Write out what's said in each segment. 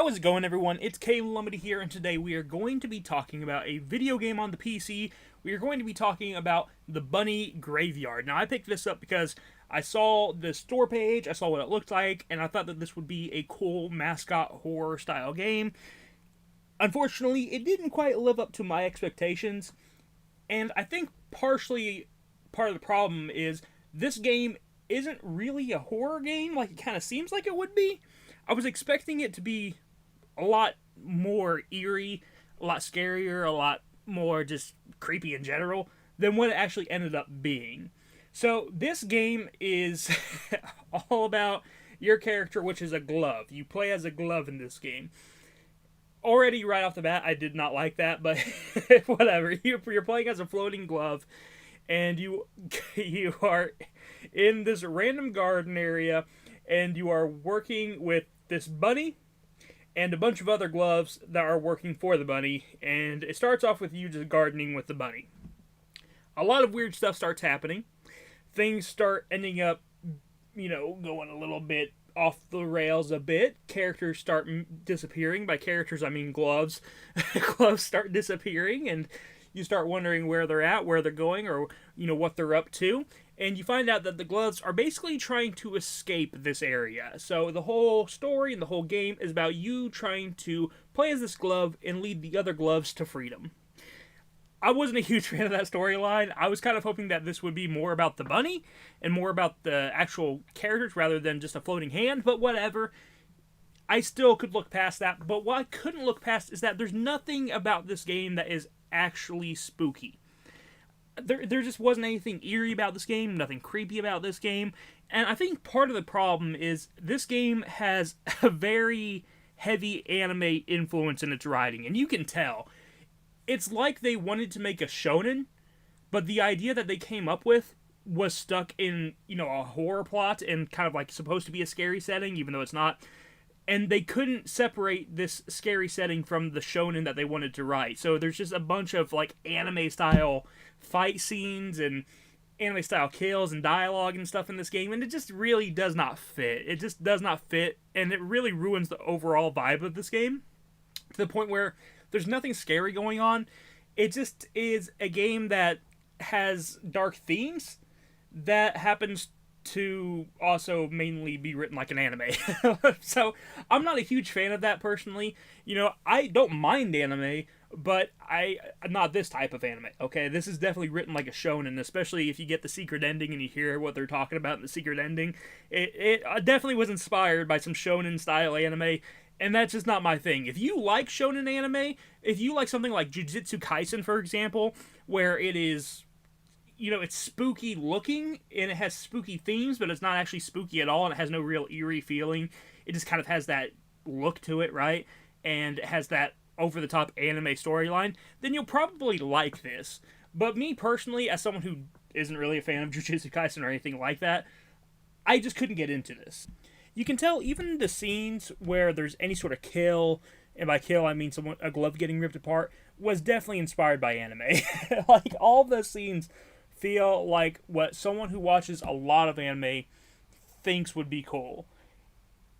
How is it going, everyone? It's Lumity here, and today we are going to be talking about a video game on the PC. We are going to be talking about the Bunny Graveyard. Now, I picked this up because I saw the store page, I saw what it looked like, and I thought that this would be a cool mascot horror style game. Unfortunately, it didn't quite live up to my expectations, and I think partially part of the problem is this game isn't really a horror game like it kind of seems like it would be. I was expecting it to be a lot more eerie, a lot scarier, a lot more just creepy in general than what it actually ended up being. So this game is all about your character, which is a glove. You play as a glove in this game. Already right off the bat, I did not like that, but whatever. You're playing as a floating glove, and you are in this random garden area, and you are working with this bunny and a bunch of other gloves that are working for the bunny, and it starts off with you just gardening with the bunny. A lot of weird stuff starts happening. Things start ending up, going a little bit off the rails a bit. Characters start disappearing. By characters, I mean gloves. Gloves start disappearing, and you start wondering where they're at, where they're going, or, what they're up to. And you find out that the gloves are basically trying to escape this area. So the whole story and the whole game is about you trying to play as this glove and lead the other gloves to freedom. I wasn't a huge fan of that storyline. I was kind of hoping that this would be more about the bunny and more about the actual characters rather than just a floating hand, but whatever. I still could look past that, but what I couldn't look past is that there's nothing about this game that is actually spooky. There just wasn't anything eerie about this game, nothing creepy about this game, and I think part of the problem is this game has a very heavy anime influence in its writing, and you can tell. It's like they wanted to make a shonen, but the idea that they came up with was stuck in, a horror plot and kind of like supposed to be a scary setting, even though it's not. And they couldn't separate this scary setting from the shonen that they wanted to write. So there's just a bunch of like anime-style fight scenes and anime-style kills and dialogue and stuff in this game, and it just really does not fit. It just does not fit, and it really ruins the overall vibe of this game to the point where there's nothing scary going on. It just is a game that has dark themes that happens to also mainly be written like an anime. So I'm not a huge fan of that personally. I don't mind anime, but not this type of anime. Okay, this is definitely written like a shonen, especially if you get the secret ending and you hear what they're talking about in the secret ending. It definitely was inspired by some shonen style anime, and that's just not my thing. If you like shonen anime, if you like something like Jujutsu Kaisen, for example, where it is, it's spooky looking, and it has spooky themes, but it's not actually spooky at all, and it has no real eerie feeling. It just kind of has that look to it, right? And it has that over-the-top anime storyline, then you'll probably like this. But me personally, as someone who isn't really a fan of Jujutsu Kaisen or anything like that, I just couldn't get into this. You can tell even the scenes where there's any sort of kill, and by kill I mean a glove getting ripped apart, was definitely inspired by anime. Like, all of those scenes feel like what someone who watches a lot of anime thinks would be cool.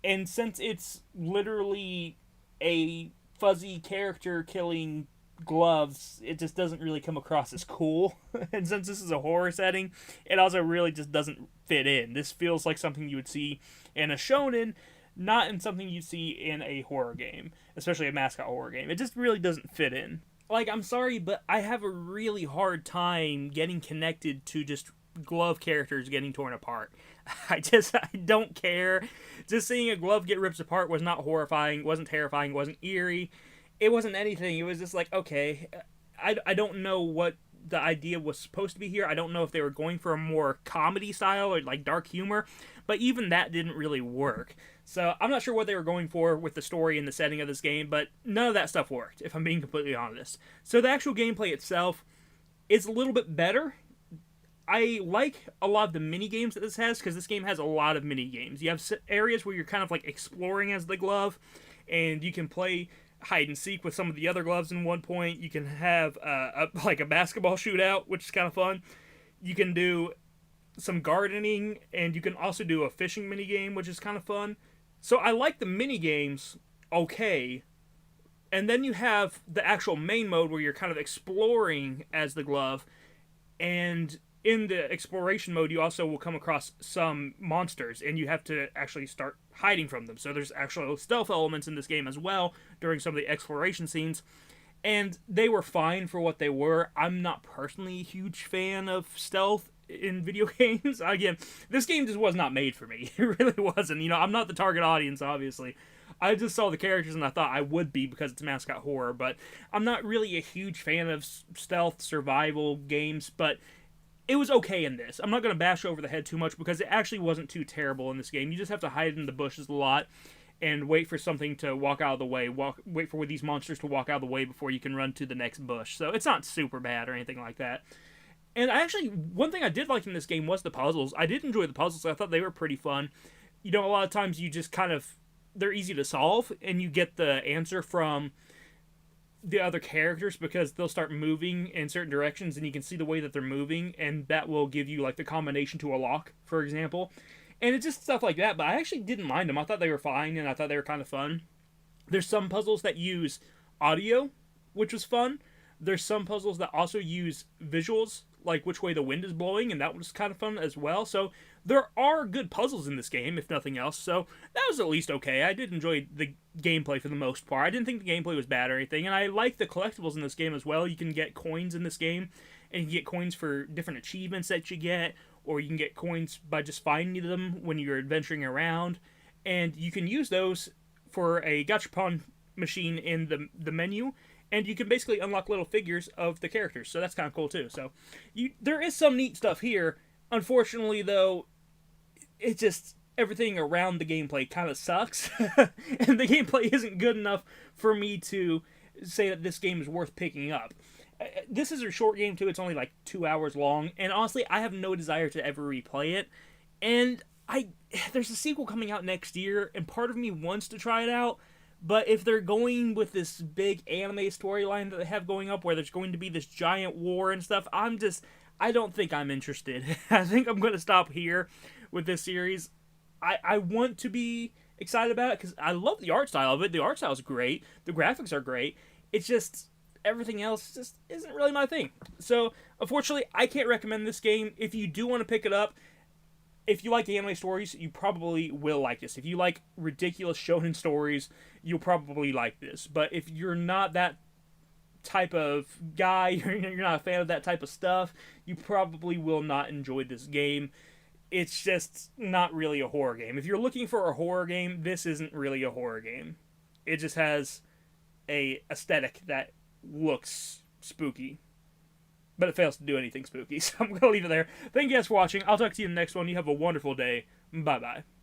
And since it's literally a fuzzy character killing gloves, it just doesn't really come across as cool. And since this is a horror setting, it also really just doesn't fit in. This feels like something you would see in a shonen, not in something you see in a horror game, especially a mascot horror game. It just really doesn't fit in. Like, I'm sorry, but I have a really hard time getting connected to just glove characters getting torn apart. I don't care. Just seeing a glove get ripped apart was not horrifying, wasn't terrifying, wasn't eerie. It wasn't anything. It was just like, okay, I don't know what the idea was supposed to be here. I don't know if they were going for a more comedy style or like dark humor, but even that didn't really work. So I'm not sure what they were going for with the story and the setting of this game, but none of that stuff worked, if I'm being completely honest. So the actual gameplay itself is a little bit better. I like a lot of the mini games that this has, because this game has a lot of mini games. You have areas where you're kind of like exploring as the glove, and you can play hide and seek with some of the other gloves in one point. You can have a basketball shootout, which is kind of fun. You can do some gardening, and you can also do a fishing mini game, which is kind of fun. So I like the mini games okay. And then you have the actual main mode where you're kind of exploring as the glove, and in the exploration mode you also will come across some monsters and you have to actually start hiding from them. So there's actual stealth elements in this game as well during some of the exploration scenes, and they were fine for what they were. I'm not personally a huge fan of stealth in video games. Again, this game just was not made for me. It really wasn't. I'm not the target audience, obviously. I just saw the characters and I thought I would be because it's mascot horror, but I'm not really a huge fan of stealth survival games, but it was okay in this. I'm not going to bash over the head too much because it actually wasn't too terrible in this game. You just have to hide in the bushes a lot and wait for something to walk out of the way. Wait for these monsters to walk out of the way before you can run to the next bush. So it's not super bad or anything like that. And actually, one thing I did like in this game was the puzzles. I did enjoy the puzzles. I thought they were pretty fun. A lot of times you just kind of, they're easy to solve and you get the answer from the other characters because they'll start moving in certain directions and you can see the way that they're moving, and that will give you like the combination to a lock, for example. And it's just stuff like that, but I actually didn't mind them. I thought they were fine and I thought they were kind of fun. There's some puzzles that use audio, which was fun. There's some puzzles that also use visuals, like which way the wind is blowing, and that was kind of fun as well. So there are good puzzles in this game, if nothing else. So that was at least okay. I did enjoy the gameplay for the most part. I didn't think the gameplay was bad or anything, and I like the collectibles in this game as well. You can get coins in this game, and you can get coins for different achievements that you get, or you can get coins by just finding them when you're adventuring around, and you can use those for a gachapon machine in the menu, and you can basically unlock little figures of the characters. So that's kind of cool too. So there is some neat stuff here. Unfortunately, though, it just, everything around the gameplay kind of sucks, and the gameplay isn't good enough for me to say that this game is worth picking up. This is a short game too. It's only like 2 hours long, and honestly, I have no desire to ever replay it. And there's a sequel coming out next year, and part of me wants to try it out. But if they're going with this big anime storyline that they have going up, where there's going to be this giant war and stuff, I don't think I'm interested. I think I'm going to stop here with this series. I want to be excited about it because I love the art style of it. The art style is great. The graphics are great. It's just, everything else just isn't really my thing. So, unfortunately, I can't recommend this game. If you do want to pick it up, if you like anime stories, you probably will like this. If you like ridiculous shonen stories, you'll probably like this. But if you're not that type of guy, you're not a fan of that type of stuff, you probably will not enjoy this game. It's just not really a horror game. If you're looking for a horror game, this isn't really a horror game. It just has a aesthetic that looks spooky, but it fails to do anything spooky. So I'm going to leave it there. Thank you guys for watching. I'll talk to you in the next one. You have a wonderful day. Bye-bye.